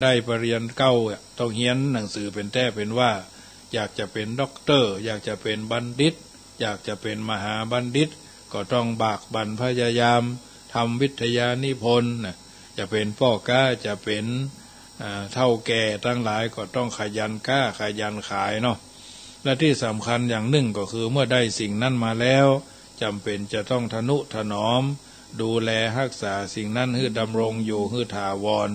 ได้ปริญญาเก้าต้องเรียนหนังสือเป็นแท้เป็นว่าอยากจะเป็นด็อกเตอร์อยากจะเป็นบัณฑิตอยากจะเป็นมหาบัณฑิตก็ต้องบากบั่นพยายามทำวิทยานิพนธ์จะเป็นพ่อค้าจะเป็นเท่าแก่ทั้งหลายก็ต้องขยันค้าขยันขายเนาะและที่สำคัญอย่างหนึ่งก็คือเมื่อได้สิ่งนั้นมาแล้วจำเป็นจะต้องทนุถนอมดูแลรักษาสิ่งนั้นให้ดำรงอยู่ให้ถาวร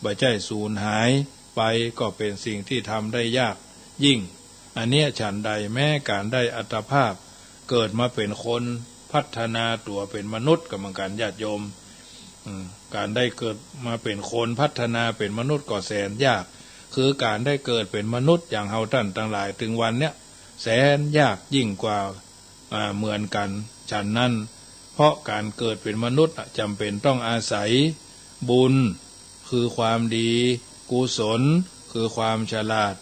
บ่ใช่สูญหายไปก็เป็นสิ่งที่ทำได้ยากยิ่งอันเนี้ยฉันใดแม้การได้อัตภาพเกิดมาเป็นคนพัฒนาตัวเป็นมนุษย์กับมังการญาติโยมการได้เกิดมาเป็นคนพัฒนาเป็นมนุษย์ก็แสนยากคือการได้เกิดเป็นมนุษย์อย่างเฮาท่านทั้งหลายถึงวันเนี้ยแสนยากยิ่งกว่าเหมือนกันฉันนั้นเพราะการเกิดเป็นมนุษย์จำเป็นต้องอาศัยบุญคือความดีกุศลคือความฉลาด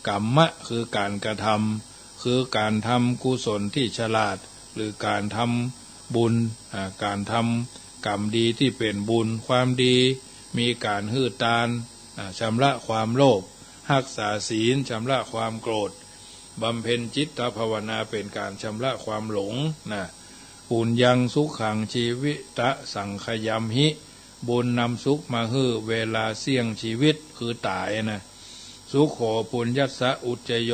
กรรมะคือการกระทำคือการทำกุศลที่ฉลาดหรือการทำบุญการทำกรรมดีที่เป็นบุญความดีมีการหื้อตานชำระความโลภรักษาศีลชำระความโกรธบำเพ็ญจิตภาวนาเป็นการชำระความหลงปุญญังสุขังชีวิตะสังขยมหิบุญนำสุขมาฮื้อเวลาเสี่ยงชีวิตคือตายสุขโขปุญญัสสะอุจจโย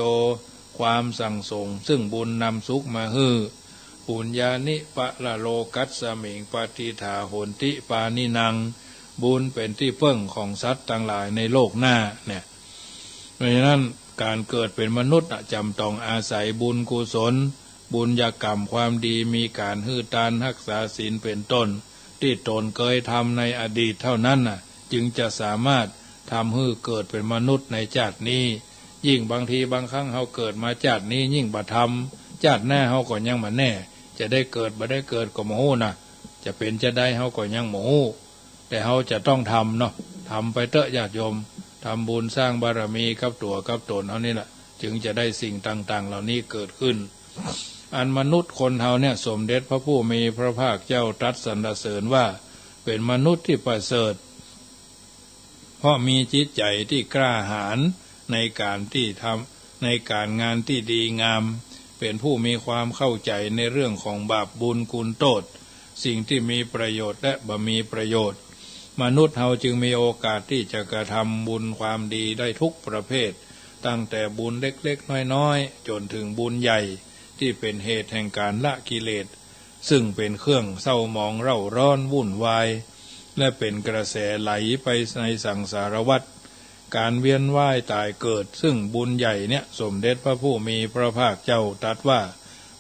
ความสั่งส่งซึ่งบุญนำสุขมาฮื้อปุญญานิปะละโลกัสสมิงปฏิฐาโหนติปานินังบุญเป็นที่เพิ่งของสัตว์ทั้งหลายในโลกหน้าเนี่ยเพราะฉะนั้นการเกิดเป็นมนุษย์จำต้องอาศัยบุญกุศลบุญญากรรมความดีมีการหื้อตานรักษาศีลเป็นต้นที่ตนเคยทำในอดีตเท่านั้นจึงจะสามารถทำให้เกิดเป็นมนุษย์ในชาตินี้ยิ่งบางทีบางครั้งเขาเกิดมาชาตินี้ยิ่งบ่ทำชาติหน้าเขาก็ยังมาแน่จะได้เกิดบ่ได้เกิดก็บ่ฮู้จะเป็นจะได้เขาก็ยังบ่ฮู้แต่เขาจะต้องทำเนาะทำไปเถอะญาติโยมทำบุญสร้างบารมีกับตัวกับตนเขานี่แหละจึงจะได้สิ่งต่างๆเหล่านี้เกิดขึ้นอันมนุษย์คนเฮาเนี่ยสมเด็จพระผู้มีพระภาคเจ้าตรัสสรรเสริญว่าเป็นมนุษย์ที่ประเสริฐเพราะมีจิตใจที่กล้าหาญในการที่ทำในการงานที่ดีงามเป็นผู้มีความเข้าใจในเรื่องของบาปบุญคุณโทษสิ่งที่มีประโยชน์และบ่มีประโยชน์มนุษย์เฮาจึงมีโอกาสที่จะกระทำบุญความดีได้ทุกประเภทตั้งแต่บุญเล็กๆน้อยๆจนถึงบุญใหญ่ที่เป็นเหตุแห่งการละกิเลสซึ่งเป็นเครื่องเศร้าหมองเร่าร้อนวุ่นวายและเป็นกระแสไหลไปในสังสารวัฏการเวียนว่ายตายเกิดซึ่งบุญใหญ่เนี่ยสมเด็จพระผู้มีพระภาคเจ้าตรัสว่า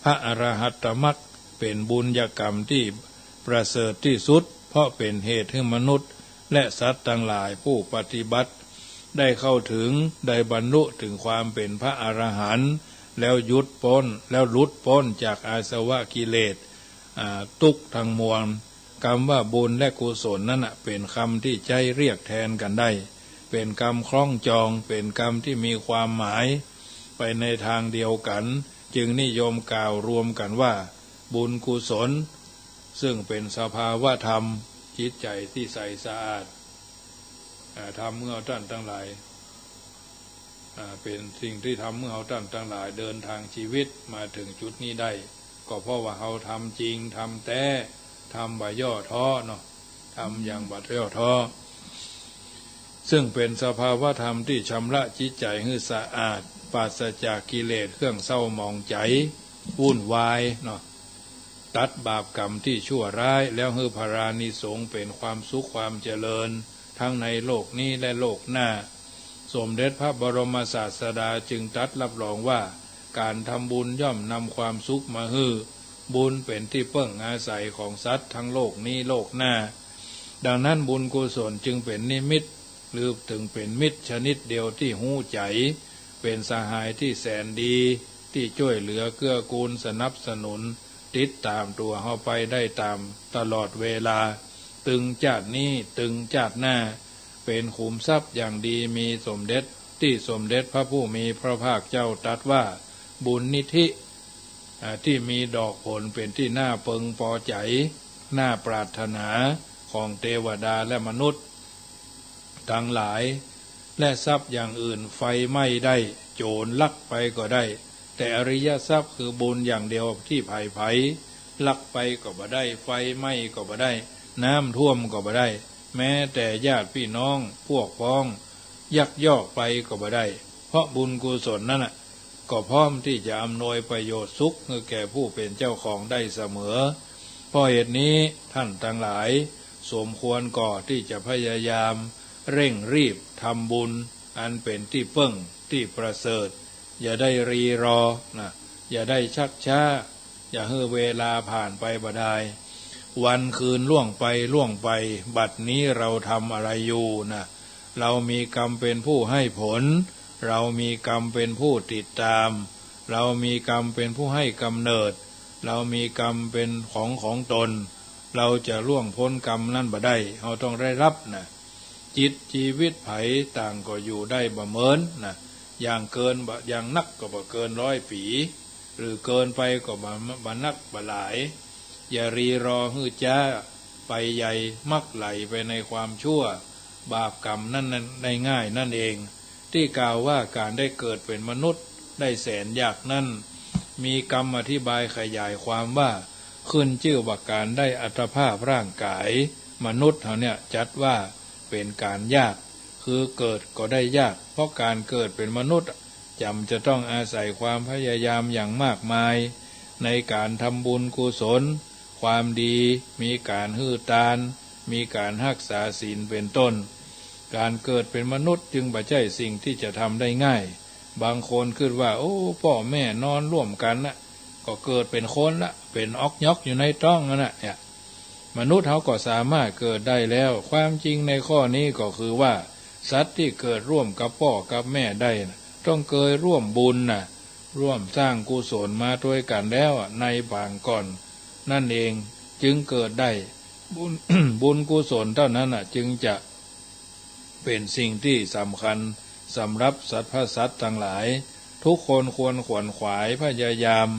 พระอรหัตตมรรคเป็นบุญกรรมที่ประเสริฐที่สุดเพราะเป็นเหตุให้มนุษย์และสัตว์ทั้งหลายผู้ปฏิบัติได้เข้าถึงได้บรรลุถึงความเป็นพระอรหันต์แล้วหลุดพ้นจากอาสวะกิเลสทุกข์ทั้งมวลคำว่าบุญและกุศลนั่นเป็นคำที่ใจเรียกแทนกันได้เป็นกรรมคล้องจองเป็นกรรมที่มีความหมายไปในทางเดียวกันจึงนิยมกล่าวรวมกันว่าบุญกุศลซึ่งเป็นสภาวะธรรมจิตใจที่ใสสะอาดทำเมื่อท่านทั้งหลายเป็นสิ่งที่ทำเมื่อเราท่านทั้งหลายเดินทางชีวิตมาถึงจุดนี้ได้ก็เพราะว่าเราทำจริงทำแต่ทำบ่ย่อท้อเนาะทำอย่างบ่ย่อท้อซึ่งเป็นสภาวะธรรมที่ชำระจิตใจให้สะอาดปราศจากกิเลสเครื่องเศร้าหมองใจวุ่นวายเนาะตัดบาปกรรมที่ชั่วร้ายแล้วให้พารานิสงส์เป็นความสุขความเจริญทั้งในโลกนี้และโลกหน้าสมเด็จพระบรมศาสดาจึงตรัสรับรองว่าการทำบุญย่อมนำความสุขมาให้บุญเป็นที่เพิ่งอาศัยของสัตว์ทั้งโลกนี้โลกหน้าดังนั้นบุญกุศลจึงเป็นนิมิตหรือถึงเป็นมิตรชนิดเดียวที่หู้ใจเป็นสหายที่แสนดีที่ช่วยเหลือเกื้อกูลสนับสนุนติดตามตัวเฮาไปได้ตามตลอดเวลาตึงชาตินี้ตึงชาติหน้าเป็นขุมทรัพย์อย่างดีมีสมเด็จที่สมเด็จพระผู้มีพระภาคเจ้าตรัสว่าบุญนิธิที่มีดอกผลเป็นที่น่าพึงพอใจน่าปรารถนาของเทวดาและมนุษย์ทั้งหลาย และทรัพย์อย่างอื่นไฟไหม้ได้โจรลักไปก็ได้แต่อริยทรัพย์คือบุญอย่างเดียวที่ไผ่ลักไปก็บ่ได้ไฟไหม้ก็บ่ได้น้ำท่วมก็บ่ได้แม้แต่ญาติพี่น้องพวกพ้องยักยอกไปก็บ่ได้เพราะบุญกุศลนั่นน่ะก็พร้อมที่จะอำนวยประโยชน์สุขให้แก่ผู้เป็นเจ้าของได้เสมอเพราะเหตุนี้ท่านทั้งหลายสมควรก่อที่จะพยายามเร่งรีบทำบุญอันเป็นที่เพิ่งที่ประเสริฐอย่าได้รีรอนะอย่าได้ชักช้าอย่าให้เวลาผ่านไปบ่ได้วันคืนล่วงไปบัดนี้เราทำอะไรอยู่นะเรามีกรรมเป็นผู้ให้ผลเรามีกรรมเป็นผู้ติดตามเรามีกรรมเป็นผู้ให้กำเนิดเรามีกรรมเป็นของตนเราจะล่วงพ้นกรรมนั่นบ่ได้เราต้องได้รับนะจิตชีวิตไผต่างก็อยู่ได้บ่เหมือนนะอย่างเกินอย่างนักก็บ่เกิน100 ปีหรือเกินไปก็บ่นักบ่หลายอย่ารีรอฮื้อจ้าไปใหญ่มักไหลไปในความชั่วบาปกรรมนั่นได้ง่ายนั่นเองที่กล่าวว่าการได้เกิดเป็นมนุษย์ได้แสนยากนั่นมีกรรมอธิบายขยายความว่าขึ้นชื่อว่าการได้อัตภาพร่างกายมนุษย์เขาเนี่ยจัดว่าเป็นการยากคือเกิดก็ได้ยากเพราะการเกิดเป็นมนุษย์จำจะต้องอาศัยความพยายามอย่างมากมายในการทำบุญกุศลความดีมีการฮื้อตานมีการรักษาศีลเป็นต้นการเกิดเป็นมนุษย์จึงบ่ใช่สิ่งที่จะทำได้ง่ายบางคนคิดว่าโอ้พ่อแม่นอนร่วมกันนะก็เกิดเป็นคนละเป็นออกยอกอยู่ในท้องนั่นแหละเนี่ยมนุษย์เขาก็สามารถเกิดได้แล้วความจริงในข้อนี้ก็คือว่าสัตว์ที่เกิดร่วมกับพ่อกับแม่ได้นะต้องเคยร่วมบุญนะร่วมสร้างกุศลมาด้วยกันแล้วในบางก่อนนั่นเองจึงเกิดได้บุญ บุญกุศลเท่านั้นจึงจะเป็นสิ่งที่สำคัญสำหรับสัตว์พระสัตว์ทั้งหลายทุกคนควรขวนขวายพยายาม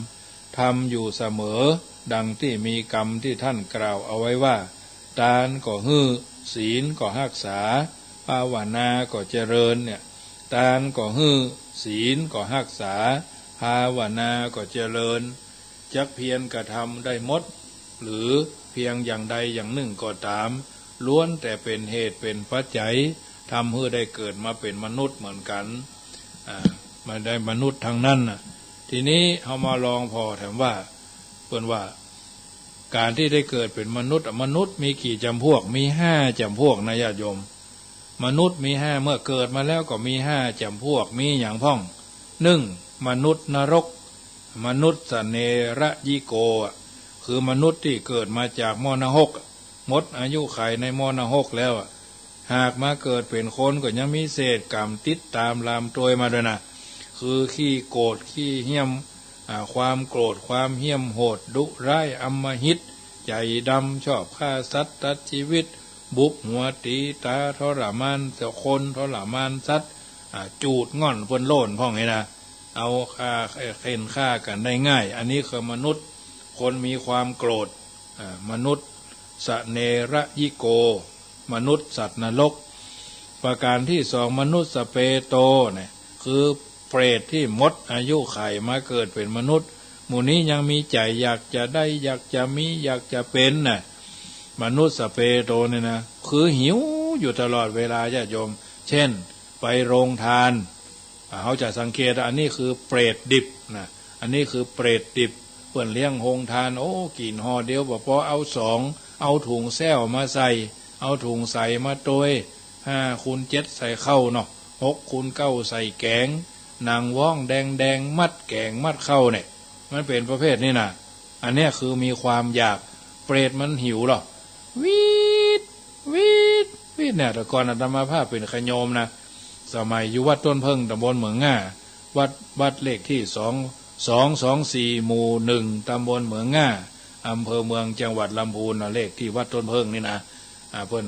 ทำอยู่เสมอดังที่มีกรรมที่ท่านกล่าวเอาไว้ว่าทานก็ฮื้อศีลก็รักษาภาวนาก็เจริญเนี่ยทานก็ฮื้อศีลก็รักษาภาวนาก็เจริญจักเพียรกระทำได้หมดหรือเพียงอย่างใดอย่างหนึ่งก็ตามล้วนแต่เป็นเหตุเป็นปัจจัยทำให้ได้เกิดมาเป็นมนุษย์เหมือนกันมาได้มนุษย์ทางนั้นทีนี้เอามาลองพอถามว่าเพิ่นว่าการที่ได้เกิดเป็นมนุษย์มีกี่จำพวกมี5 จำพวกนะญาติโยมมนุษย์มี5เมื่อเกิดมาแล้วก็มี5 จำพวกมีอย่างพ้อง1มนุษย์นรกมนุษย์สเนระยิโกคือมนุษย์ที่เกิดมาจากมรณะหมดอายุขัยในมรณะแล้วหากมาเกิดเป็นคนก็ยังมีเศษกรรมติดตามลามโตยมาด้วยนะคือขี้โกรธขี้เหี้ยมความโกรธความเหี้ยมโหดดุร้ายอำมหิตใจดำชอบฆ่าสัตว์ตัดชีวิตบุบหัวตีตาทรมานเจ้าคนทรมานสัตว์จูดง่อนเพิ่นโล่นพ่องไงนะเอาเข็นฆ่ากันได้ง่ายอันนี้คือมนุษย์คนมีความโกรธมนุษย์สเนระยิโกมนุษย์สัตว์นรกประการที่2มนุษย์สเปโตเนี่ยคือเปรตที่หมดอายุขัยมาเกิดเป็นมนุษย์หมู่นี้ยังมีใจอยากจะได้อยากจะมีอยากจะเป็นน่ะมนุษย์สเปโตเนี่ยนะคือหิวอยู่ตลอดเวลาญาติโยมเช่นไปโรงทานเขาจะสังเกตอันนี้คือเปรตดิบนะอันนี้คือเปรตดิบเพื่อนเลี้ยงโรงทานโอ้กินห่อเดียวบ่พอเอา2เอาถุงแซวมาใส่เอาถุงใส่มาโดย5 คูณ 7ใส่เข้าเนาะ6 คูณ 9ใส่แกงนางว่องแดงมัดแกงมัดเข้าเนี่ยมันเป็นประเภทนี้นะอันนี้คือมีความอยากเปรตมันหิวหรอวีดเนี่ยแต่ก่อนอาตมาภาพเป็นขโยมนะสมัยอยู่วัดต้นเพิ่งตำบลเหมืองง่าวัดเลขที่224หมู่1ตำบลเหมืองง่าอำเภอเมืองจังหวัดลำพูนเลขที่วัดต้นเพิ่งนี่นะเพิ่น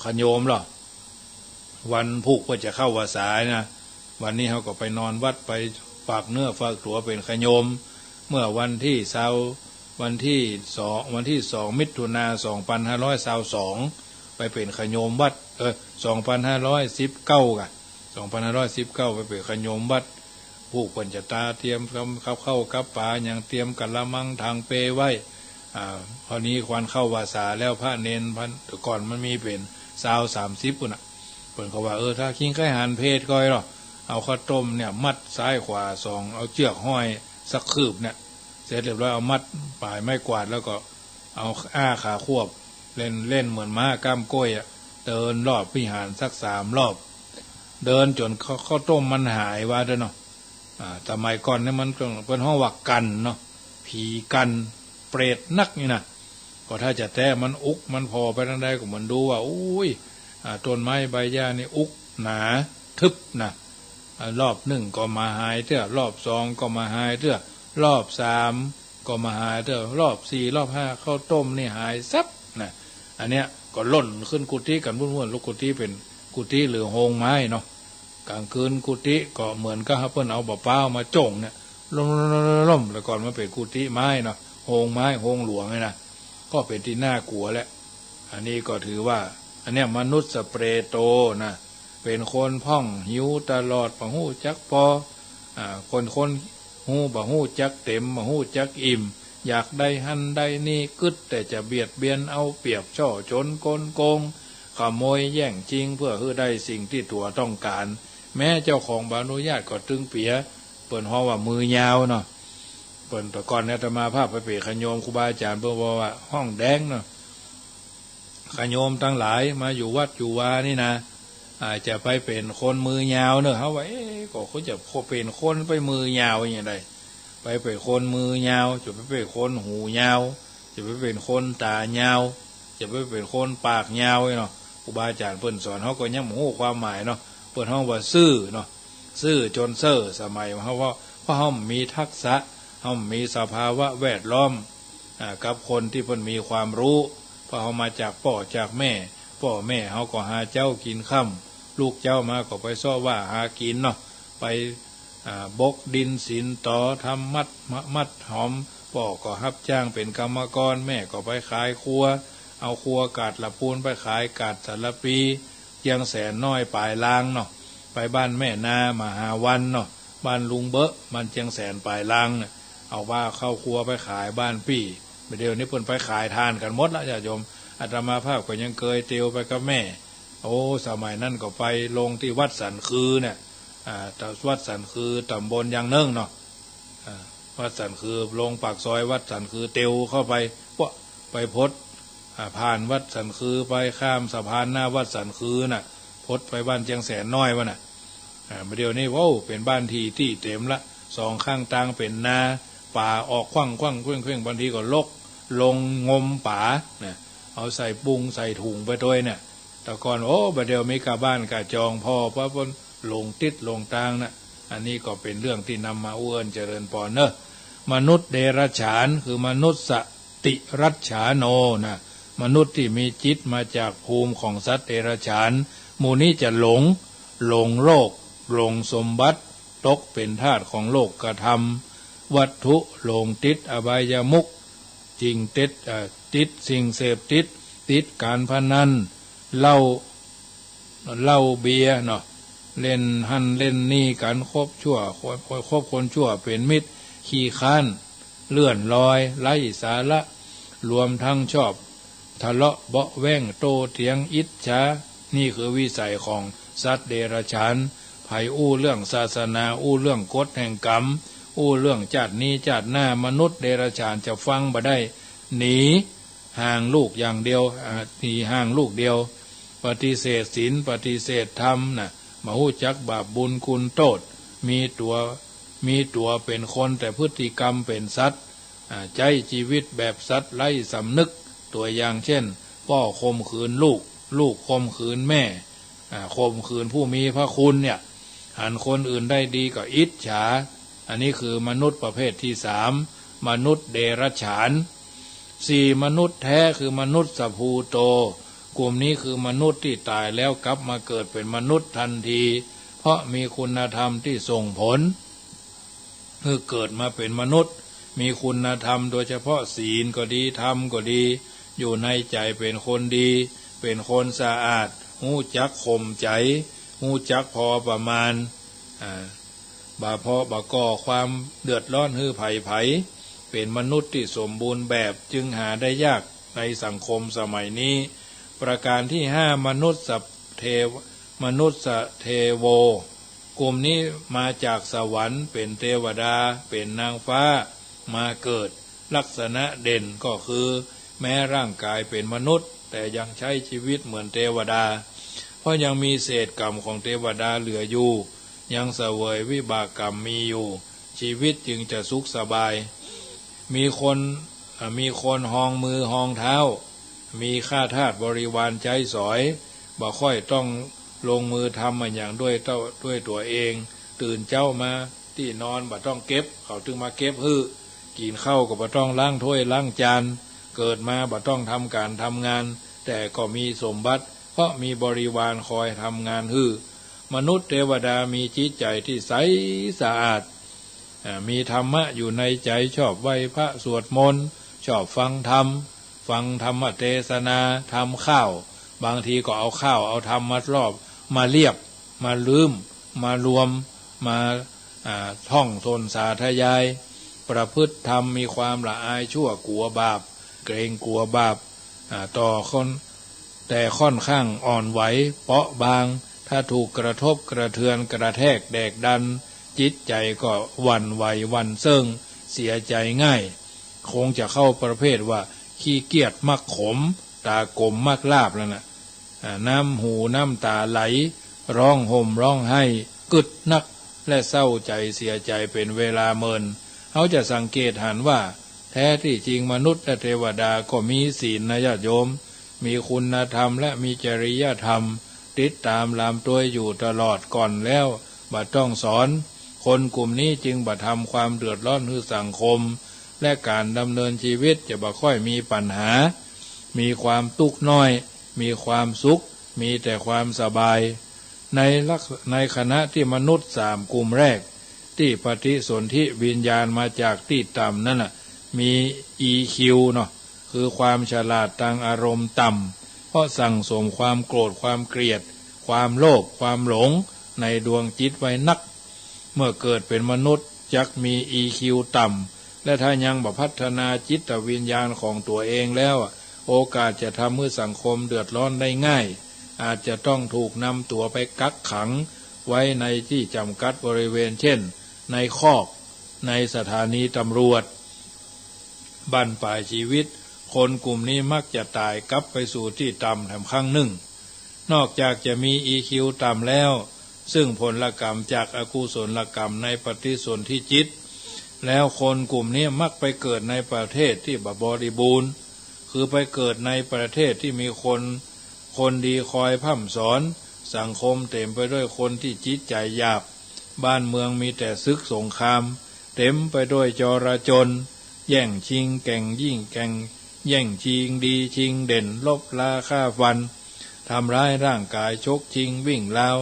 ขโยมหรอวันพุกก็จะเข้าวาสายนะวันนี้เขาก็ไปนอนวัดไปฝากเนื้อฝากตัวเป็นขโยมเมื่อวันที่2มิถุนายน2522ไปเป็นขโยมวัด2519กัน 2519ไปขยมวัดผูกปัญจตาเตรียมเข้ากับป่าอย่างเตรียมกันละมังทางเปไว้พอนี้ควันเข้าวาสาแล้วพระเนนพันก่อนมันมีเป็น30ปุ่นเปิ่นเขาว่าถ้าคิงไข่หันเพศก้อยหรอเอาข้าวต้มเนี่ยมัดซ้ายขวา2เอาเชือกห้อยสักคืบเนี่ยเสร็จเรียบร้อยเอามัดปลายไม้กวาดแล้วก็เอาขาควบเล่นเหมือนม้ากล้ามก้อยเดินรอบวิหารสัก3 รอบเดินจนข้าวต้มมันหายว่าเด้อเนาะสมัยก่อนเนี่ยมันเป็นห้องวักกันเนาะผีกันเปรตนักนี่นะก็ถ้าจะแท้มันอุกมันพอไปทางใดก็มันดูว่าอุ้ยต้นไม้ใบหญ้านี่อุกหนาทึบนะรอบ1ก็มาหายเตื้อรอบ2ก็มาหายเตื้อรอบ3ก็มาหายเตื้อรอบ4รอบ5ข้าวต้มนี่หายซับนะอันเนี้ยก็ล่นขึ้นกุฏิกันวุ่นๆลูกกุฏิเป็นกุฏิหรือโฮงไม้เนาะกลางคืนกุฏิก็เหมือนกับเพิ่นเอาเปล่ามาจ่งเนี่ยล่มแล้วก่อนมาเป็นกุฏิไม้เนาะโฮงไม้โฮงหลวงไงนะก็เป็นที่น่ากลัวแล้วอันนี้ก็ถือว่าอันเนี้ยมนุษย์สเปรโตนะเป็นคนพ่องหิวตลอดบ่ฮู้จักพอคนฮู้บ่ฮู้จักเต็มบ่ฮู้จักอิ่มอยากได้หันได้นี่กึดแต่จะเบียดเบียนเอาเปรียบช่อจนโกงขโมยแย่งชิงเพื่อให้ได้สิ่งที่ตัวต้องการแม้เจ้าของบานุญาตก็ตึงเปียเปิ่นฮ้อว่ามือยาวเนาะเปิ่นแต่ก่อนเนี่ยอาตมาภาพไปเปขโยมครูบาอาจารย์เพิ่นบอกว่าห้องแดงเนาะขโยมทั้งหลายมาอยู่วัดอยู่วานี่นะอาจจะไปเป็นคนมือยาวเนอะเขาว่าก็เขาจะเป็นคนไปมือยาวอย่างไรไปเป็นคนมือยาวจะไปเป็นคนหูยาวจะไปเป็นคนตายาวจะไปเป็นคนปากยาวเนาะครูบาอาจารย์เพิ่นสอนเขาก็ยังบ่ฮู้ความหมายเนาะเพิ่นฮ้องว่าซื่อเนาะซื่อจนเซ่อสมัยเพราะเขามีทักษะเขามีสภาวะแวดล้อมกับคนที่เพิ่นมีความรู้เพราะเขามาจากพ่อจากแม่เขาก็หาเจ้ากินค่ำลูกเจ้ามาก็ไปซ้อว่าหากินเนาะไปบกดินสินต่อทำมัดหอมพ่อก็รับจ้างเป็นกรรมกรแม่ก็ไปขายครัวเอาครัวกาดละปูนไปขายกาดสารปีเจียงแสนน้อยปลายลางเนาะไปบ้านแม่นามหาวันเนาะบ้านลุงเบอะมันเจียงแสนปลายลางเนี่ยเอาว่าเข้าครัวไปขายบ้านพี่เดี๋ยวนี้เพิ่นไปขายทานกันหมดแล้วญาติโยมอาตมาภาพก็ยังเคยเตียวไปกับแม่สมัยนั้นก็ไปลงที่วัดสันคือเนี่ยวัดสันคือตำบลยางเนิ่งเนาะวัดสันคือลงปากซอยวัดสันคือเตียวเข้าไปไปพดผ่านวัดสันคือไปข้ามสะพานหน้าวัดสันคือน่ะพดไปบ้านเจียงแสนน้อยวะน่ะเดี๋ยวนี้เป็นบ้านที่เต็มละ2ข้างต่างเป็นนาป่าออกคว่างเคร่งบางทีก็ลงงมป่าเนี่ยเอาใส่ปุงใส่ถุงไปด้วยเนี่ยแต่ก่อนเดี๋ยวมีกาบ้านกาจองพ่อเพราะบนลงติดลงตางนะอันนี้ก็เป็นเรื่องที่นำมาอ้วนเจริญปอนเนอะมนุษย์เดรัจฉานคือมนุษย์สติรัจฉาโนนะมนุษย์ที่มีจิตมาจากภูมิของสัตว์เดรัจฉานหมู่นี้จะหลงโลกหลงสมบัติตกเป็นทาสของโลกกระทำวัตถุหลงติดอบายมุขจริงติดสิ่งเสพติดการพนันเหล้าเบียร์เนาะเล่นหันเล่นนี่การคบคนชั่วเป็นมิตรขี้ค้านเลื่อนลอยไร้สาระรวมทั้งชอบทะเลาะเบาะแว้งโตเถียงอิจฉานี่คือวิสัยของสัตว์เดรัจฉานไผเรื่องศาสนาเรื่องกฎแห่งกรรมเรื่องชาตินี้ชาติหน้ามนุษย์เดรัจฉานจะฟังบ่ได้หนีห่างลูกอย่างเดียวหนีห่างลูกเดียวปฏิเสธศีลปฏิเสธธรรมน่ะมาหู้จักบาปบุญคุณโทษมีตัวเป็นคนแต่พฤติกรรมเป็นสัตว์ใจชีวิตแบบสัตว์ไร้สำนึกตัวอย่างเช่นพ่อข่มขืนลูกข่มขืนแม่ข่มขืนผู้มีพระคุณเนี่ยหันคนอื่นได้ดีก็อิจฉาอันนี้คือมนุษย์ประเภทที่3มนุษย์เดรัจฉาน4มนุษย์แท้คือมนุษย์สัพพูโตกลุ่มนี้คือมนุษย์ที่ตายแล้วกลับมาเกิดเป็นมนุษย์ทันทีเพราะมีคุณธรรมที่ส่งผลคือเกิดมาเป็นมนุษย์มีคุณธรรมโดยเฉพาะศีลก็ดีธรรมก็ดีอยู่ในใจเป็นคนดีเป็นคนสะอาดรู้จักข่มใจ หูจักพอประมาณบาพอบาก่อความเดือดร้อนฮือไผ่เป็นมนุษย์ที่สมบูรณ์แบบจึงหาได้ยากในสังคมสมัยนี้ประการที่5มนุษย์เทโวกลุ่มนี้มาจากสวรรค์เป็นเทวดาเป็นนางฟ้ามาเกิดลักษณะเด่นก็คือแม้ร่างกายเป็นมนุษย์แต่ยังใช้ชีวิตเหมือนเทวดาเพราะยังมีเศษกรรมของเทวดาเหลืออยู่ยังเสวยวิบากกรรมมีอยู่ชีวิตจึงจะสุขสบายมีคนหองมือหองเท้ามีข้าทาสบริวารใจสอยบ่ค่อยต้องลงมือทำมันอย่างด้วยตัวเองตื่นเจ้ามาที่นอนบ่ต้องเก็บเขาถึงมาเก็บฮื้อกินข้าวก็บ่ต้องล้างถ้วยล้างจานเกิดมาบ่ต้องทำการทำงานแต่ก็มีสมบัติเพราะมีบริวารคอยทำงานฮื้อมนุษย์เทวดามีจิตใจที่ใสสะอาดมีธรรมะอยู่ในใจชอบไหว้พระสวดมนต์ชอบฟังธรรมเทศนาทำข้าวบางทีก็เอาข้าวเอาธรรมมาเรียบมาลืมมารวมมาท่องทนสาธยายประพฤติธรรมมีความละอายชั่วกลัวบาปเกรงกลัวบาปต่อคนแต่ค่อนข้างอ่อนไหวเปราะบางถ้าถูกกระทบกระเทือนกระแทกแดกดันจิตใจก็หวั่นไหวหวั่นเซิงเสียใจง่ายคงจะเข้าประเภทว่าขี้เกียจมักขมตากลมมักลาบแล้วนะน้ำหูน้ำตาไหลร้องห่มร้องไห้กึดนักและเศร้าใจเสียใจเป็นเวลาเมินเขาจะสังเกตหันว่าแท้ที่จริงมนุษย์และเทวดาก็มีศีลนะญาติโยมมีคุณธรรมและมีจริยธรรมติดตามลามตัวอยู่ตลอดก่อนแล้วบ่ต้องสอนคนกลุ่มนี้จึงบ่ทำความเดือดร้อนให้สังคมและการดำเนินชีวิตจะบ่ค่อยมีปัญหามีความทุกข์น้อยมีความสุขมีแต่ความสบายในคณะที่มนุษย์3กลุ่มแรกที่ปฏิสนธิวิญญาณมาจากที่ต่ำนั่นน่ะมี EQ เนาะคือความฉลาดทางอารมณ์ต่ำเพราะสั่งสมความโกรธความเกลียดความโลภความหลงในดวงจิตไว้นักเมื่อเกิดเป็นมนุษย์จักมี EQ ต่ำและถ้ายังบ่พัฒนาจิตวิญญาณของตัวเองแล้วโอกาสจะทำให้สังคมเดือดร้อนได้ง่ายอาจจะต้องถูกนำตัวไปกักขังไว้ในที่จำกัดบริเวณเช่นในคอกในสถานีตำรวจบั้นปลายชีวิตคนกลุ่มนี้มักจะตายกลับไปสู่ที่ต่ำแถมครั้งหนึ่งนอกจากจะมี EQ ต่ำแล้วซึ่งผลกรรมจากอกุศลกรรมในปฏิสนธิจิตแล้วคนกลุ่มนี้มักไปเกิดในประเทศที่บริบูรณ์คือไปเกิดในประเทศที่มีคนดีคอยพร่ำสอนสังคมเต็มไปด้วยคนที่จิตใจหยาบบ้านเมืองมีแต่ศึกสงครามเต็มไปด้วยจราจรแย่งชิงแก่งยิ่งแก่งแย่งชิงดีชิงเด่นลบลาฆ่าฟันทำร้ายร่างกายชกชิงวิ่งราว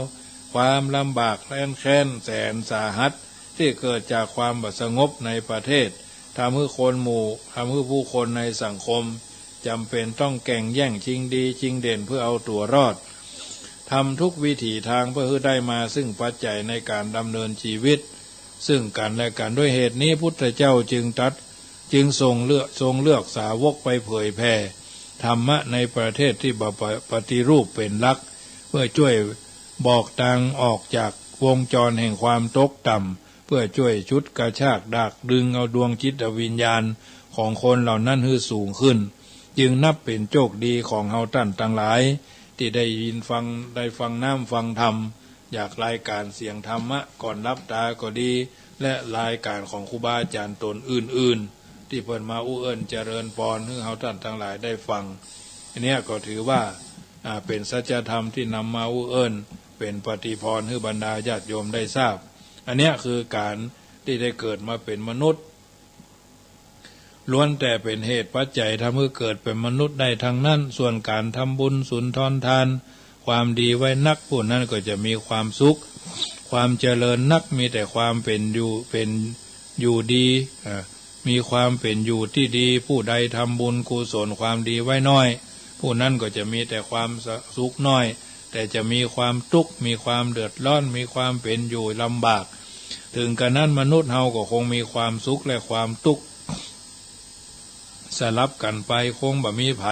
ความลำบากแค้นแสนสาหัสที่เกิดจากความบ่สงบในประเทศทำให้ผู้คนในสังคมจำเป็นต้องแข่งแย่งชิงดีชิงเด่นเพื่อเอาตัวรอดทำทุกวิถีทางเพื่อให้ได้มาซึ่งปัจจัยในการดำเนินชีวิตซึ่งกันและกันด้วยเหตุนี้พุทธเจ้าจึงทรงเลือกสาวกไปเผยแผ่ธรรมะในประเทศที่ปฏิรูปเป็นหลักเพื่อช่วยบอกทางออกจากวงจรแห่งความตกต่ำเพื่อช่วยชุดกระชากดักดึงเอาดวงจิตวิญญาณของคนเหล่านั้นให้สูงขึ้นจึงนับเป็นโชคดีของเฮาท่านทั้งหลายที่ได้ฟังน้ำฟังธรรมอยากรายการเสียงธรรมะก่อนรับตาก็ดีและรายการของครูบาอาจารย์ตนอื่นๆที่เพิ่นมาอู้เอิ้นเจริญพรให้เฮาท่านทั้งหลายได้ฟังอันนี้ก็ถือว่าเป็นสัจธรรมที่นำมาอู้เอิ้นเป็นปฏิพรให้บรรดาญาติโยมได้ทราบอันนี้คือการที่ได้เกิดมาเป็นมนุษย์ล้วนแต่เป็นเหตุปัจจัยทำให้เกิดเป็นมนุษย์ได้ทั้งนั้นส่วนการทำบุญสุนทรทานความดีไว้นักผู้นั้นก็จะมีความสุขความเจริญนักมีแต่ความเป็นอยู่ดีมีความเป็นอยู่ที่ดีผู้ใดทำบุญกุศลความดีไว้น้อยผู้นั้นก็จะมีแต่ความสุขน้อย แต่จะมีความทุกข์มีความเดือดร้อนมีความเป็นอยู่ลำบากถึงกระนั้นมนุษย์เฮาก็คงมีความสุขและความทุกข์สลับกันไปคงบ่มีไผ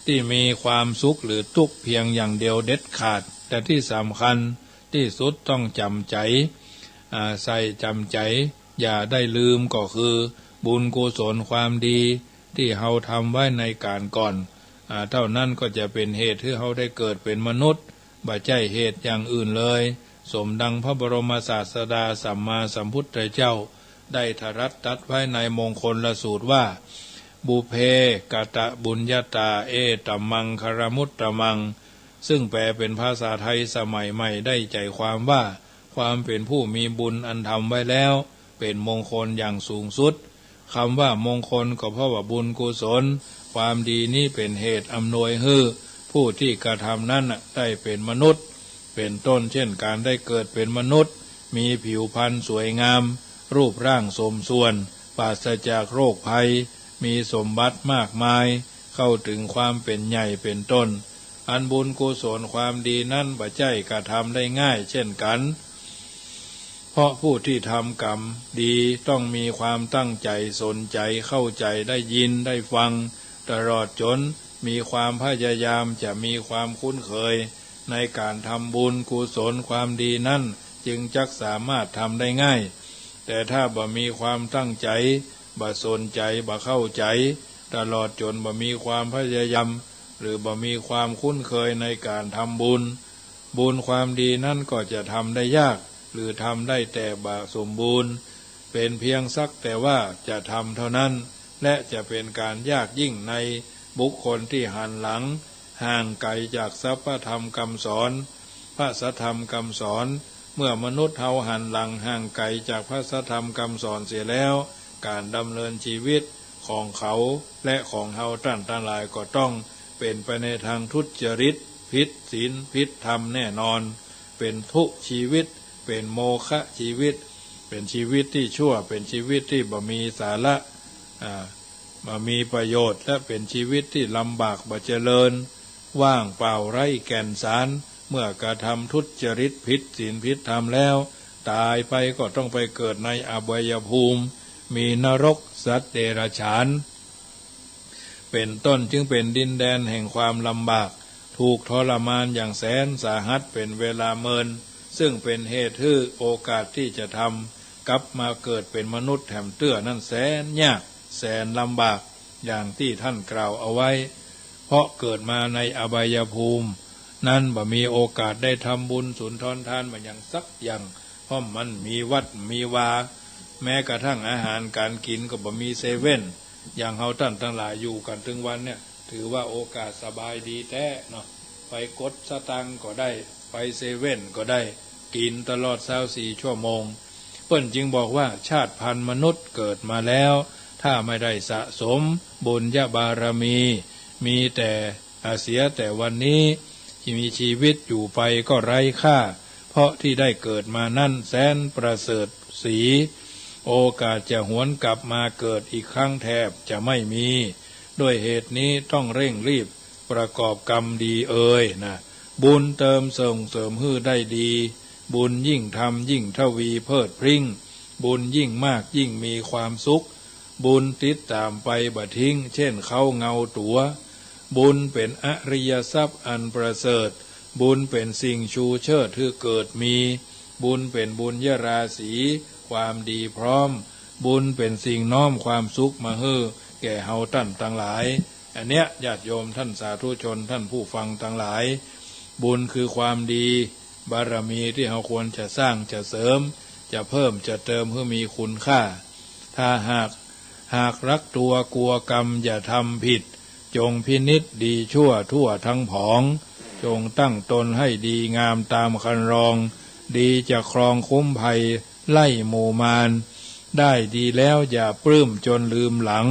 ที่มีความสุขหรือทุกข์เพียงอย่างเดียวเด็ดขาดแต่ที่สำคัญที่สุดต้องจำใจใส่จำใจอย่าได้ลืมก็คือบุญกุศลความดีที่เฮาทำไว้ในการก่อนเท่านั้นก็จะเป็นเหตุให้เฮาได้เกิดเป็นมนุษย์บ่ใช่เหตุอย่างอื่นเลยสมดังพระบรมศาสดาสัมมาสัมพุทธเจ้าได้ตรัสตัดไว้ในมงคลสูตรว่าบุเพกตะบุญญาตาเอตัมมังคารมุตตมังซึ่งแปลเป็นภาษาไทยสมัยใหม่ได้ใจความว่าความเป็นผู้มีบุญอันทำไว้แล้วเป็นมงคลอย่างสูงสุดคำว่ามงคลก็เพราะว่าบุญกุศลความดีนี้เป็นเหตุอำนวยให้ผู้ที่กระทำนั้นได้เป็นมนุษย์เป็นต้นเช่นการได้เกิดเป็นมนุษย์มีผิวพรรณสวยงามรูปร่างสมส่วนปราศจากโรคภัยมีสมบัติมากมายเข้าถึงความเป็นใหญ่เป็นต้นอันบุญกุศลความดีนั้นบ่ใช่กระทำได้ง่ายเช่นกันเพราะผู้ที่ทำกรรมดีต้องมีความตั้งใจสนใจเข้าใจได้ยินได้ฟังตลอดจนมีความพยายามจะมีความคุ้นเคยในการทำบุญกุศลความดีนั้นจึงจักสามารถทำได้ง่ายแต่ถ้าบ่มีความตั้งใจบ่สนใจบ่เข้าใจตลอดจนบ่มีความพยายามหรือบ่มีความคุ้นเคยในการทำบุญบุญความดีนั่นก็จะทำได้ยากหรือทำได้แต่บ่สมบูรณ์เป็นเพียงสักแต่ว่าจะทำเท่านั้นและจะเป็นการยากยิ่งในบุคคลที่หันหลังห่างไกลจากสัพพธรรมคำสอนพระสัทธรรมคำสอนเมื่อมนุษย์เฮาหันหลังห่างไกลจากพระสัทธรรมคำสอนเสียแล้วการดำเนินชีวิตของเขาและของเฮาท่านทั้งหลายก็ต้องเป็นไปในทางทุจริตผิดศีลผิดธรรมแน่นอนเป็นทุกข์ชีวิตเป็นโมฆะชีวิตเป็นชีวิตที่ชั่วเป็นชีวิตที่บ่มีสาระบ่มีประโยชน์และเป็นชีวิตที่ลำบากบ่เจริญว่างเปล่าไร้แก่นสารเมื่อกระทำทุจริตผิดศีลผิดธรรมแล้วตายไปก็ต้องไปเกิดในอบายภูมิมีนรกสัตว์เดรัจฉานเป็นต้นจึงเป็นดินแดนแห่งความลำบากถูกทรมานอย่างแสนสาหัสเป็นเวลาเมินซึ่งเป็นเหตุให้โอกาสที่จะทำกลับมาเกิดเป็นมนุษย์แถมเตื้อนั่นแสนยากแสนลำบากอย่างที่ท่านกล่าวเอาไว้เพราะเกิดมาในอบายภูมินั่นบ่มีโอกาสได้ทำบุญสุนทรทานมาอย่างสักอย่างเพราะมันมีวัดมีวาแม้กระทั่งอาหารการกินก็บ่มีเซเว่นอย่างเฮาท่านทั้งหลายอยู่กันถึงวันเนี่ยถือว่าโอกาสสบายดีแท้เนาะไปกดสตังก็ได้ไปเซเว่นก็ได้กินตลอด24ชั่วโมงเปิ้นจึงบอกว่าชาติพันธุ์มนุษย์เกิดมาแล้วถ้าไม่ได้สะสมบุญญาบารมีแต่เสียแต่วันนี้ที่มีชีวิตอยู่ไปก็ไร้ค่าเพราะที่ได้เกิดมานั่นแสนประเสริฐสีโอกาสจะหวนกลับมาเกิดอีกครั้งแทบจะไม่มีด้วยเหตุนี้ต้องเร่งรีบประกอบกรรมดีนะบุญเติมส่งเสริมให้ได้ดีบุญยิ่งทำยิ่งทวีเพิดพริ้งบุญยิ่งมากยิ่งมีความสุขบุญติดตามไปบ่ทิ้งเช่นเขาเงาตัวบุญเป็นอริยทรัพย์อันประเสริฐบุญเป็นสิ่งชูเชิดที่เกิดมีบุญเป็นบุญยราศีความดีพร้อมบุญเป็นสิ่งน้อมความสุขมาให้แก่เฮาท่านทั้งหลายอันเนี้ยญาติโยมท่านสาธุชนท่านผู้ฟังทั้งหลายบุญคือความดีบารมีที่เฮาควรจะสร้างจะเสริมจะเพิ่มจะเติมเพื่อมีคุณค่าถ้าหากรักตัวกลัวกรรมอย่าทำผิดจงพินิจดีชั่วทั่วทั้งผองจงตั้งตนให้ดีงามตามคันรองดีจะครองคุ้มภัยไล่หมู่มารได้ดีแล้วอย่าปลื้มจนลืมหลัง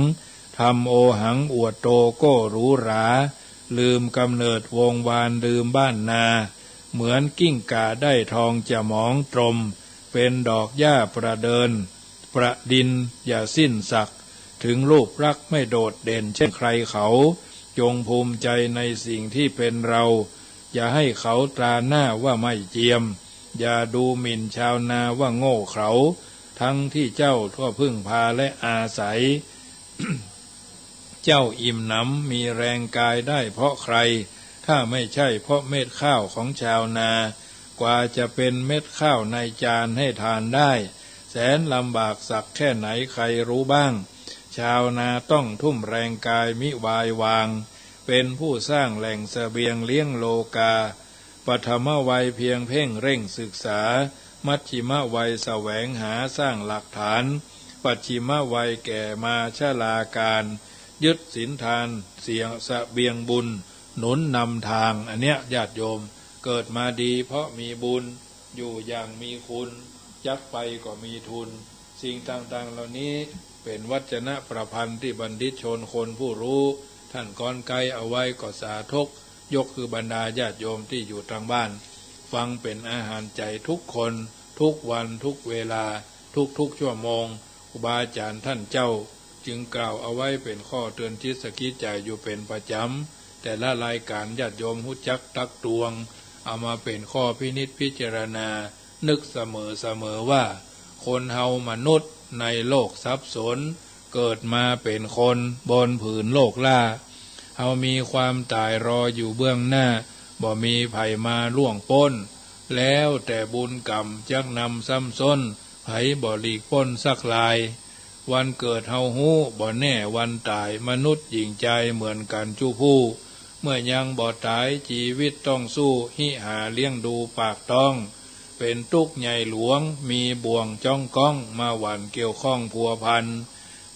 ทำโอหังอวดโตโก้หรูหราลืมกำเนิดวงวานลืมบ้านนาเหมือนกิ้งก่าได้ทองจะหมองตรมเป็นดอกหญ้าประเดินประดินอย่าสิ้นสักถึงรูปรักไม่โดดเด่นเช่นใครเขา จงภูมิใจในสิ่งที่เป็นเราอย่าให้เขาตราหน้าว่าไม่เจียมอย่าดูหมิ่นชาวนาว่าโง่เขลาทั้งที่เจ้าก็พึ่งพาและอาศัย เจ้าอิ่มหนำมีแรงกายได้เพราะใครถ้าไม่ใช่เพราะเม็ดข้าวของชาวนากว่าจะเป็นเม็ดข้าวในจานให้ทานได้แสนลำบากสักแค่ไหนใครรู้บ้างชาวนาต้องทุ่มแรงกายมิวายวางเป็นผู้สร้างแหล่งเสบียงเลี้ยงโลกาปฐมวัยเพียงเพ่งเร่งศึกษามัชฌิมวัยแสวงหาสร้างหลักฐานปัจฉิมวัยแก่มาชราการยึดศีลทานเสียงเสบียงบุญหนุนนำทางอันเนี้ยญาติโยมเกิดมาดีเพราะมีบุญอยู่อย่างมีคุณยักไปก็มีทุนสิ่งต่างๆเหล่านี้เป็นวจนะประพันธ์ที่บัณฑิตชนคนผู้รู้ท่านกรไกเอาไว้ก็สาธกยกคือบรรดาญาติโยมที่อยู่ทางบ้านฟังเป็นอาหารใจทุกคนทุกวันทุกเวลาทุกชั่วโมงครูบาอาจารย์ท่านเจ้าจึงกล่าวเอาไว้เป็นข้อเตือนจิตสกิจใจอยู่เป็นประจำแต่ละรายการญาติโยมหู้จักตักตวงเอามาเป็นข้อพินิจพิจารณานึกเสมอว่าคนเฮามนุษย์ในโลกสับสนเกิดมาเป็นคนบนผืนโลกล่าเฮามีความตายรออยู่เบื้องหน้าบ่มีไผมาล่วงพ้นแล้วแต่บุญกรรมจักนำซ้ำซ้นไผบ่หลีกพ้นสักลายวันเกิดเฮาฮู้บ่แน่วันตายมนุษย์หญิงใจเหมือนกันจู้ผู้เมื่อยังบ่ตายชีวิตต้องสู้หิหาเลี้ยงดูปากต้องเป็นตุกใหญ่หลวงมีบ่วงจ้องก้องมาหวั่นเกี่ยวข้องพัวพัน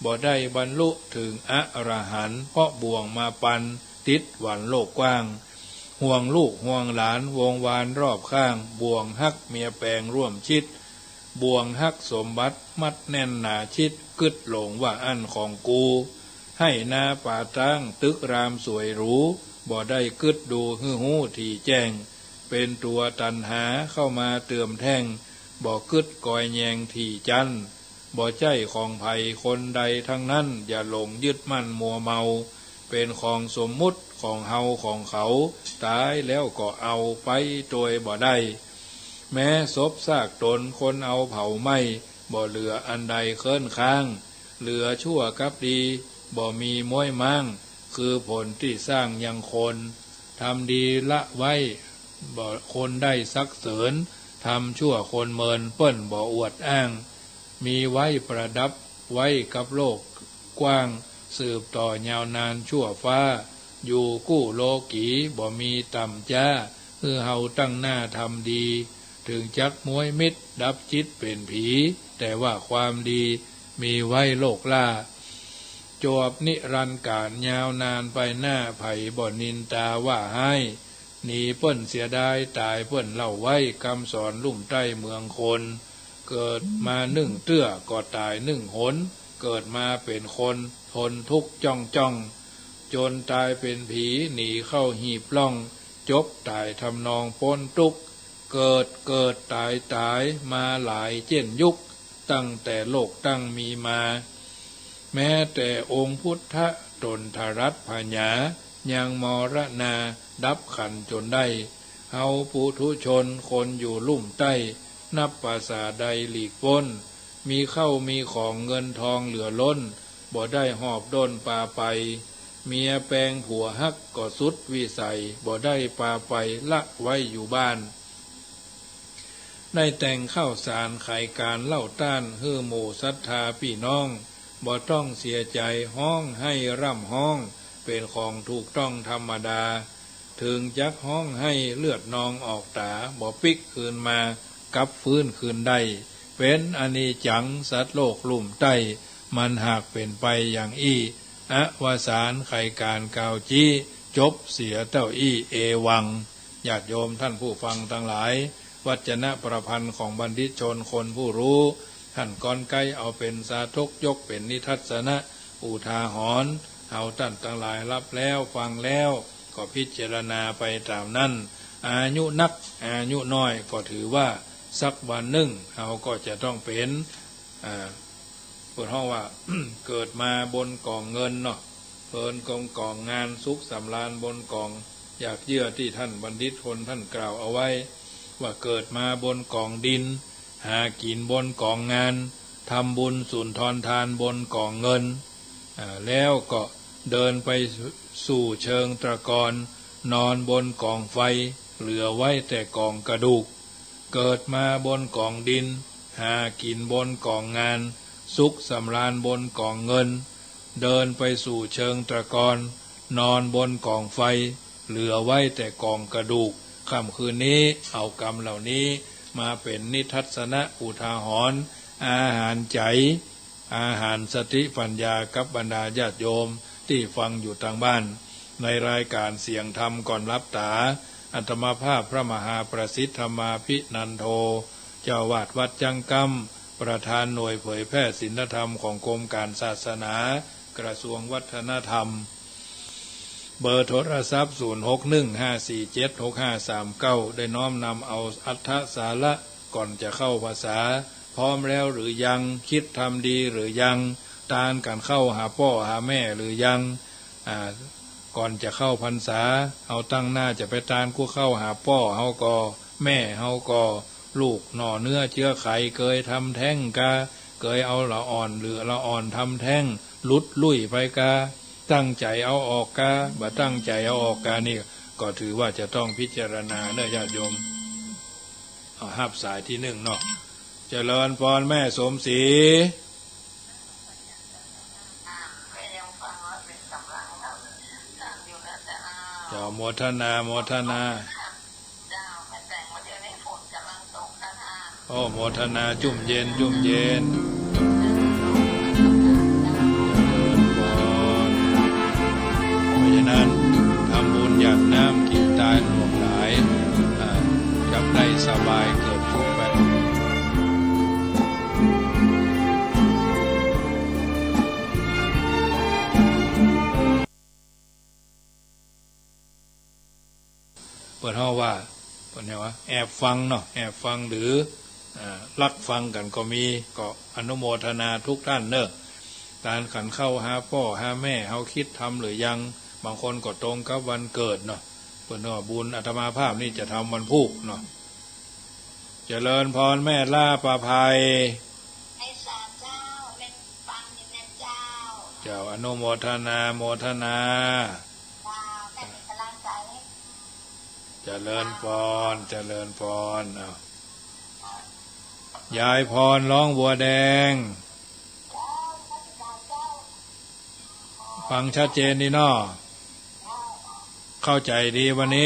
บ่ได้บรรลุถึงอรหันต์เพราะบ่วงมาปันติดหวันโลกกว้างห่วงลูกห่วงหลานวงวานรอบข้างบ่วงฮักเมียแปลงร่วมชิดบ่วงฮักสมบัติมัดแน่นหนาชิดกึดหลงว่าอันของกูให้นาป่าตั้งตึกรามสวยหรูบ่ได้กึดดูฮื้อหู้ที่แจ้งเป็นตัวตันหาเข้ามาเติมแท่งบ่กึดกอยแยงที่จันบ่ใจของไผคนใดทั้งนั้นอย่าหลงยึดมั่นมัวเมาเป็นของสมมุติของเฮาของเขาตายแล้วก็เอาไปโดยบ่ได้แม้ศพซากตนคนเอาเผาไหม้บ่เหลืออันใดเคินค้างเหลือชั่วกับดีบ่มีม้วยมั่งคือผลที่สร้างยังคนทำดีละไว้บ่คนได้สักเสริญทำชั่วคนเมินเปิ้นบ่อวดอ้างมีไว้ประดับไว้กับโลกกว้างสืบต่อยาวนานชั่วฟ้าอยู่กู้โลกีบ่มีต่ำจ้าเฮาตั้งหน้าทำดีถึงจักม้วยมิตรดับจิตเป็นผีแต่ว่าความดีมีไว้โลกล่าจวบนิรันดร์การยาวนานไปหน้าไผ่บ่นินตาว่าให้หนีเปิ้นเสียดายตายเปิ้นเล่าไว้คำสอนลุ่มใต้เมืองคนเกิดมานึ่งเตื้อก็ตายนึ่งหนเกิดมาเป็นคนทนทุกข์จ้องจนตายเป็นผีหนีเข้าหีบล่องจบตายทำนองปนทุกข์เกิดตายมาหลายเจ็นยุคตั้งแต่โลกตั้งมีมาแม้แต่องค์พุทธตนทรัตพญายังมรณาดับขันจนได้เฮาปุถุชนคนอยู่ลุ่มใต้นับภาษาใดหลีกพ้นมีเข้ามีของเงินทองเหลือล้นบ่ได้หอบด้นปาไปเมียแปลงผัวฮักก็สุดวิสัยบ่ได้ปาไปละไว้อยู่บ้านได้แต่งข้าวสารไขการเล่าต้านฮื้อหมู่ศรัทธาพี่น้องบ่ต้องเสียใจห้องให้ร่ำห้องเป็นของถูกต้องธรรมดาถึงจักห้องให้เลือดนองออกตาบ่ปิกคืนมากลับฟื้นคืนได้เป็นอนิจจังสัตว์โลกลุ่มใต้มันหากเป็นไปอย่างอี้อวสานไขการกาวจี้จบเสียเต้าอี้เอวังญาติโยมท่านผู้ฟังทั้งหลายวัจนะประพันธ์ของบัณฑิตชนคนผู้รู้ท่านกรไกเอาเป็นสาธกยกเป็นนิทัศนะอุทาหรณ์เอาท่านทั้งหลายรับแล้วฟังแล้วก็พิจารณาไปตามนั้นอายุนักอายุน้อยก็ถือว่าสักวันหนึ่งเราก็จะต้องเป็นพูดห้องว่า เกิดมาบนกองเงินเนาะ เพลินกองกองงานสุขสำราญบนกองอยากเยื่อที่ท่านบัณฑิตคนท่านกล่าวเอาไว้ว่าเกิดมาบนกองดินหากินบนกองงานทำบุญสุนทรทานบนกองเงินแล้วก็เดินไปสู่เชิงตะกอนนอนบนกองไฟเหลือไว้แต่กองกระดูกเกิดมาบนกองดินหากินบนกองงานสุขสำราญบนกองเงินเดินไปสู่เชิงตะกอนนอนบนกองไฟเหลือไว้แต่กองกระดูกค่ำคืนนี้เอากรรมเหล่านี้มาเป็นนิทัศนะอุทาหรณ์อาหารใจอาหารสติปัญญากับบรรดาญาติโยมที่ฟังอยู่ทางบ้านในรายการเสียงธรรมก่อนรับตาอัตมาภาพพระมหาประสิทธธรรมาภินันโทเจ้าวาดวัดจังกำประธานหน่วยเผยแพร่ศีลธรรมของกรมการศาสนากระทรวงวัฒนธรรมเบอร์โทรศัพท์0615476539ได้น้อมนำเอาอัธสาระก่อนจะเข้าภาษาพร้อมแล้วหรือยังคิดทำดีหรือยังตานกันเข้าหาพ่อหาแม่หรือยังก่อนจะเข้าพรรษาเอาตั้งหน้าจะไปตานกู้เข้าหาพ่อเฮาก็แม่เฮาก็ลูกหน่อเนื้อเชื้อไขเคยทำแท้งกาเคยเอาละอ่อนหรือละอ่อนทำแท้งลุดลุ่ยไปกาตั้งใจเอาออกกาบ่ตั้งใจเอาออกกานี่ก็ถือว่าจะต้องพิจารณาเด้อญาติโยมเอาหับสายที่หนึ่งเนาะเจริญพรแม่สมศรีเจ้าโมทนาโมทนาโอ้โมทนาจุ่มเย็นจุ่มเย็นเพราะฉะนั้นทำบุญอยากน้ำกินตายหลวงหลายจับได้สบายเกิดทุกข์ไปเปิดห้องว่าเปิดไงวะแอบฟังเนาะแอบฟังหรือลักฟังกันก็มีก็อนุโมทนาทุกท่านเนอะการขันเข้าหาพ่อหาแม่เฮาคิดทำหรือยังบางคนก็ตรงกับวันเกิดเนาะเปิดว่าบุญอาตมาภาพนี่จะทำวันพุธเนาะเจริญพรแม่ล่าประภัยไอ้สาเจ้าเล่นฟังอยู่นะเจ้าเจ้าอนุโมทนาโมทนาแต่มีกำลังใจเจริญพรเจริญพรเอายายพรร้องบัวแดงฟังชัดเจนดีเนาะเข้าใจดีวันนี้